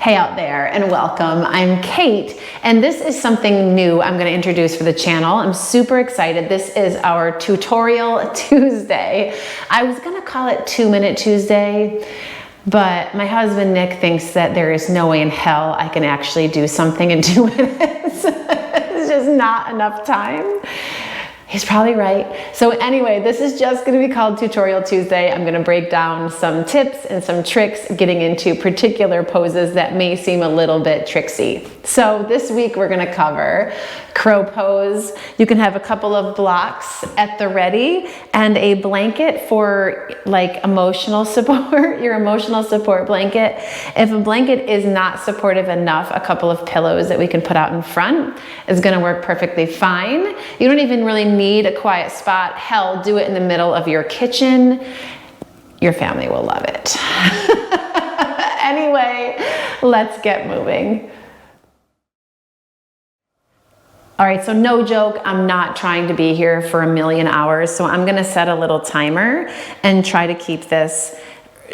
Hey out there and welcome. I'm Kate and this is something new I'm going to introduce for the channel. I'm super excited. This is our Tutorial Tuesday. I was going to call it 2-Minute Tuesday, but my husband Nick thinks that there is no way in hell I can actually do something in 2 minutes. It's just not enough time. He's probably right. So anyway, this is just going to be called Tutorial Tuesday. I'm going to break down some tips and some tricks getting into particular poses that may seem a little bit tricksy. So this week we're going to cover crow pose. You can have a couple of blocks at the ready and a blanket for like emotional support, your emotional support blanket. If a blanket is not supportive enough, a couple of pillows that we can put out in front is going to work perfectly fine. You don't even really need a quiet spot. Hell, do it in the middle of your kitchen. Your family will love it. Anyway, let's get moving. All right, so no joke, I'm not trying to be here for a million hours, so I'm gonna set a little timer and try to keep this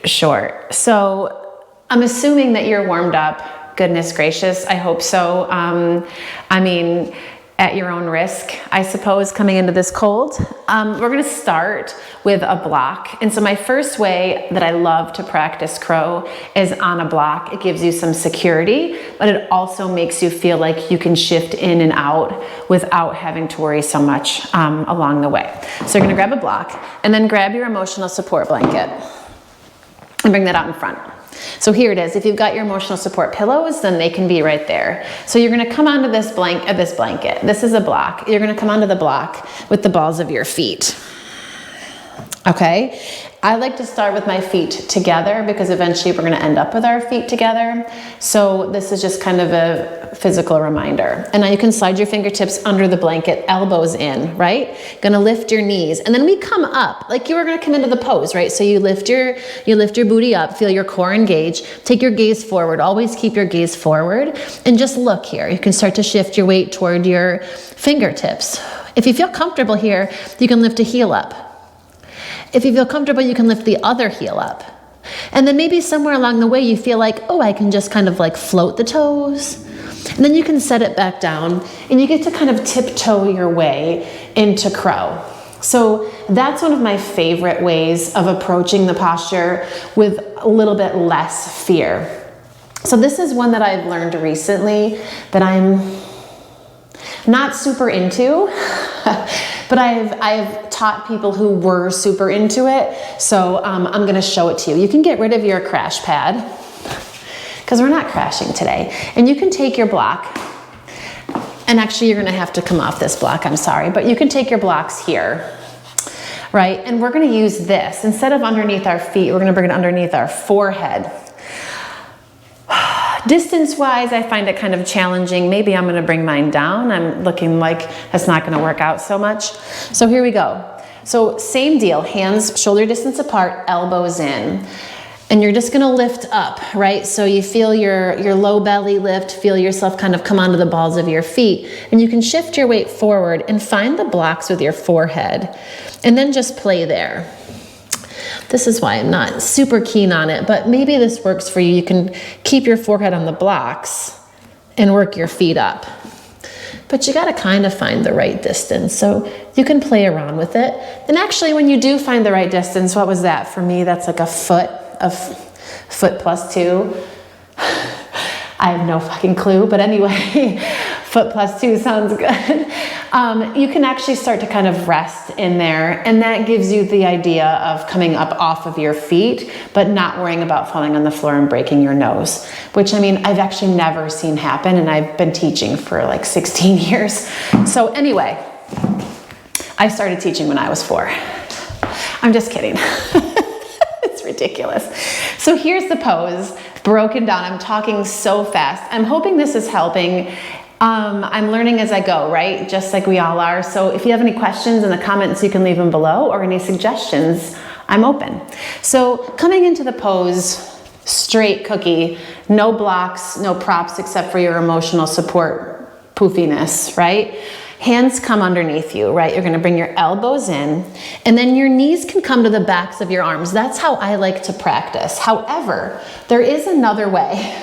short. So I'm assuming that you're warmed up. Goodness gracious, I hope so. I mean, at your own risk, I suppose, coming into this cold. We're gonna start with a block. And so my first way that I love to practice crow is on a block. It gives you some security, but it also makes you feel like you can shift in and out without having to worry so much along the way. So you're gonna grab a block and then grab your emotional support blanket and bring that out in front. So here it is. If you've got your emotional support pillows, then they can be right there. So you're going to come onto this blanket. This is a block. You're going to come onto the block with the balls of your feet. Okay? I like to start with my feet together because eventually we're going to end up with our feet together. So this is just kind of a physical reminder. And now you can slide your fingertips under the blanket, elbows in, right? Gonna lift your knees. And then we come up like you were going to come into the pose, right? So you lift your booty up, feel your core engage, take your gaze forward, always keep your gaze forward, and just look here. You can start to shift your weight toward your fingertips. If you feel comfortable here, you can lift a heel up. If you feel comfortable, you can lift the other heel up. And then maybe somewhere along the way you feel like, oh, I can just kind of like float the toes. And then you can set it back down and you get to kind of tiptoe your way into crow. So that's one of my favorite ways of approaching the posture with a little bit less fear. So this is one that I've learned recently that I'm not super into, but I've taught people who were super into it. So I'm going to show it to you. You can get rid of your crash pad because we're not crashing today. And you can take your block, and actually you're going to have to come off this block, I'm sorry, but you can take your blocks here, right? And we're going to use this. Instead of underneath our feet, we're going to bring it underneath our forehead. Distance-wise, I find it kind of challenging. Maybe I'm going to bring mine down. I'm looking like that's not going to work out so much. So here we go. So same deal, hands shoulder distance apart, elbows in. And you're just going to lift up, right? So you feel your low belly lift, feel yourself kind of come onto the balls of your feet. And you can shift your weight forward and find the blocks with your forehead. And then just play there. This is why I'm not super keen on it, but maybe this works for you. You can keep your forehead on the blocks and work your feet up. But you got to kind of find the right distance. So you can play around with it. And actually, when you do find the right distance, what was that? For me, that's like a foot plus 2. I have no fucking clue, but anyway, foot plus 2 sounds good. You can actually start to kind of rest in there, and that gives you the idea of coming up off of your feet, but not worrying about falling on the floor and breaking your nose, which I mean, I've actually never seen happen, and I've been teaching for like 16 years. So anyway, I started teaching when I was 4. I'm just kidding. It's ridiculous. So here's the pose, broken down. I'm talking so fast. I'm hoping this is helping. I'm learning as I go, right? Just like we all are. So if you have any questions in the comments, you can leave them below, or any suggestions, I'm open. So coming into the pose, straight cookie, no blocks, no props except for your emotional support poofiness, right? Hands come underneath you, right? You're going to bring your elbows in, and then your knees can come to the backs of your arms. That's how I like to practice. However, there is another way.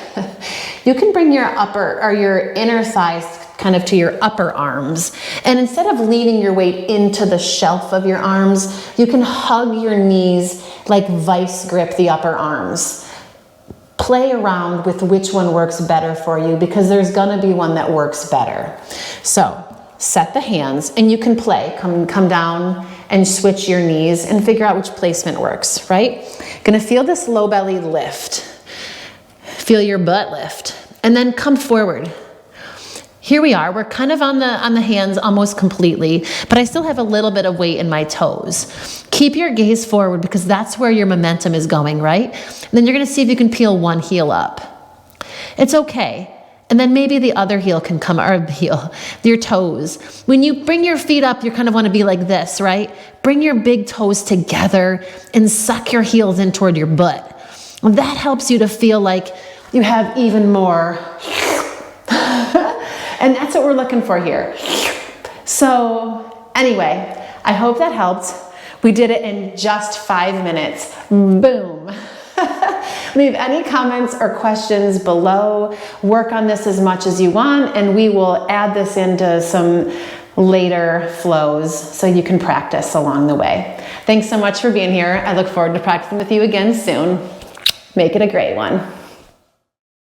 you can bring your upper or your inner thighs kind of to your upper arms. And instead of leaning your weight into the shelf of your arms, you can hug your knees like vice grip the upper arms. Play around with which one works better for you, because there's gonna be one that works better. So set the hands and you can play, come down and switch your knees and figure out which placement works, right? Gonna feel this low belly lift. Feel your butt lift. And then come forward. Here we are, we're kind of on the hands almost completely, but I still have a little bit of weight in my toes. Keep your gaze forward because that's where your momentum is going, right? And then you're gonna see if you can peel one heel up. It's okay. And then maybe the other heel can come, or your toes. When you bring your feet up, you kind of wanna be like this, right? Bring your big toes together and suck your heels in toward your butt. And that helps you to feel like you have even more. And that's what we're looking for here. So anyway, I hope that helped. We did it in just 5 minutes. Boom. Leave any comments or questions below. Work on this as much as you want, and we will add this into some later flows so you can practice along the way. Thanks so much for being here. I look forward to practicing with you again soon. Make it a great one.